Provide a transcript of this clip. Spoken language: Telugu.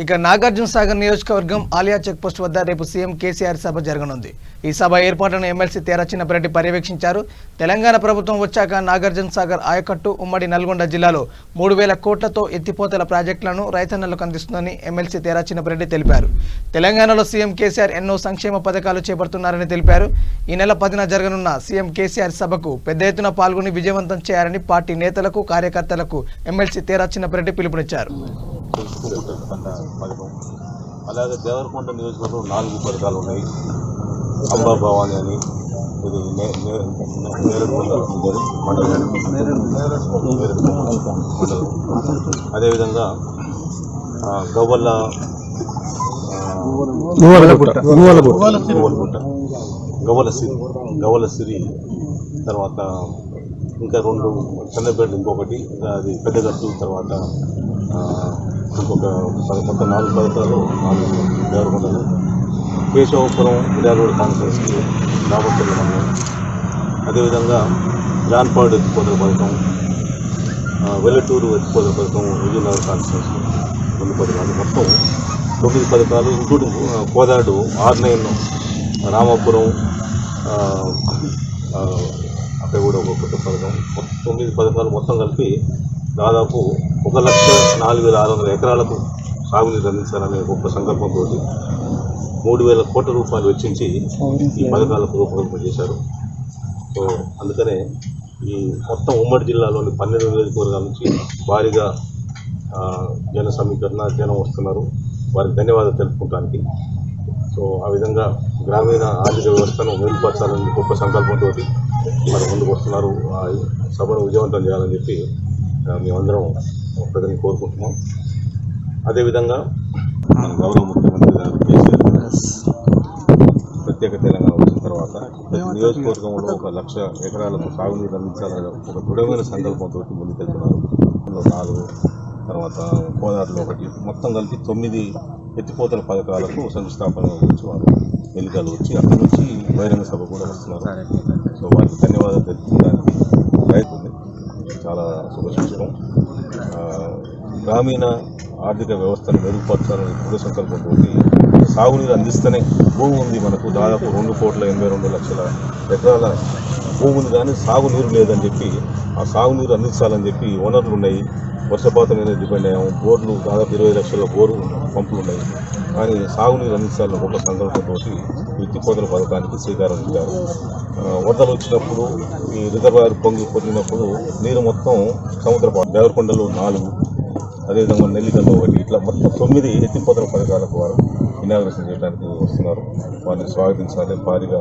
ఇక నాగార్జున సాగర్ నియోజకవర్గం ఆలియా చెక్ పోస్ట్ వద్ద రేపు సీఎం కేసీఆర్ సభ జరగనుంది. ఈ సభ ఏర్పాటును ఎమ్మెల్సీ తేరా చిన్నపరెడ్డి పర్యవేక్షించారు. తెలంగాణ ప్రభుత్వం వచ్చాక నాగార్జున సాగర్ ఆయకట్టు ఉమ్మడి నల్గొండ జిల్లాలో 3,000 కోట్లతో ఎత్తిపోతల ప్రాజెక్టులను రైతన్నలకు అందిస్తుందని ఎమ్మెల్సీ తేరా చిన్నపరెడ్డి తెలిపారు. తెలంగాణలో సీఎం కేసీఆర్ ఎన్నో సంక్షేమ పథకాలు చేపడుతున్నారని తెలిపారు. ఈ నెల 10న జరగనున్న సీఎం కేసీఆర్ సభకు పెద్ద ఎత్తున పాల్గొని విజయవంతం చేయాలని పార్టీ నేతలకు కార్యకర్తలకు ఎమ్మెల్సీ తేరా చిన్నపరెడ్డి పిలుపునిచ్చారు. అలాగే దేవరకొండ నియోజకవర్గంలో 4 పథకాలు ఉన్నాయి. అంబా భవాని అని ఇది అదేవిధంగా గవ్వల గవ్వల సిరి తర్వాత ఇంకా 2 చంద్రపేట ఇంకొకటి అది పెద్దగట్టు తర్వాత ఇంకొక మొత్తం 4 పథకాలు 4 దేవరకొండలు కేశవపురం విడారోడ్ కాన్ఫరెన్స్కి రాబోతున్న మనం అదేవిధంగా జాన్పాడు ఎత్తిపోతల పథకం వెల్లటూరు ఎత్తిపోతల పథకం విజయనగర్ కాన్ఫరెన్స్కి 2 పథకాలు మొత్తం 9 పథకాలు ఇంక్లూడింగ్ కోదాడు R9 రామాపురం అక్కడ కూడా ఒక కొత్త పథకం 9 పథకాలు మొత్తం కలిపి దాదాపు 1,04,600 ఎకరాలకు సాగునీరు అందించాలనే గొప్ప సంకల్పంతో 3,000 కోట్ల రూపాయలు వెచ్చించి ఈ పథకాలకు రూపకల్పన చేశారు. సో అందుకనే ఈ మొత్తం ఉమ్మడి జిల్లాలోని 12 నియోజకవర్గాల నుంచి భారీగా జన సమీకరణ జనం వస్తున్నారు. వారికి ధన్యవాదాలు తెలుపుకోవడానికి. సో ఆ విధంగా గ్రామీణ ఆర్థిక వ్యవస్థను మెరుగుపరచాలని గొప్ప సంకల్పంతో మరి ముందుకు వస్తున్నారు. ఆ సభను విజయవంతం చేయాలని చెప్పి మేమందరం ప్రజల్ని కోరుకుంటున్నాం. అదేవిధంగా మన గౌరవ ముఖ్యమంత్రి గారు కేసీఆర్ ప్రత్యేక తెలంగాణ వచ్చిన తర్వాత నియోజకవర్గంలో 1,00,000 ఎకరాలకు సాగునీరు అందించాలని ఒక దృఢమైన సంకల్పంతో ముందుకెళ్తున్నారు. 4 తర్వాత కోదాడులో 1 మొత్తం కలిపి 9 ఎత్తిపోతల పథకాలకు శంకుస్థాపన గురించి వారు ఎన్నికలు వచ్చి అక్కడి నుంచి బహిరంగ సభ కూడా వస్తున్నారు. సో వారికి ధన్యవాదాలు తెలుపుకోవడానికి ప్రయత్నం చాలా శుభసూచకం. గ్రామీణ ఆర్థిక వ్యవస్థను మెరుగుపరచాలని దృఢ సంకల్పంతో సాగునీరు అందిస్తేనే భూమి ఉంది మనకు దాదాపు 2,82,00,000 ఎకరాల భూమి ఉంది, కానీ సాగునీరు లేదని చెప్పి ఆ సాగునీరు అందించాలని చెప్పి వనరులు ఉన్నాయి. వర్షపాతం మీద డిపెండ్ అయ్యాము. బోర్లు దాదాపు 20 లక్షల బోరు పంపులు ఉన్నాయి, కానీ సాగునీరు అందించాలని గొప్ప సంకల్పంతో ఎత్తిపోతల పథకానికి శ్రీకారం చుట్టారు. వరదలు వచ్చినప్పుడు ఈ రిజర్వాయర్ పొంగిపోతున్నప్పుడు నీరు మొత్తం సముద్ర దేవరకొండలో 4 అదేవిధంగా నెల్లికల్లో 1 ఇట్లా మొత్తం 9 ఎత్తిపోతల పథకాలకు వారు ఇనాగ్రేషన్ చేయడానికి వస్తున్నారు. వారిని స్వాగతించాలి, భారీగా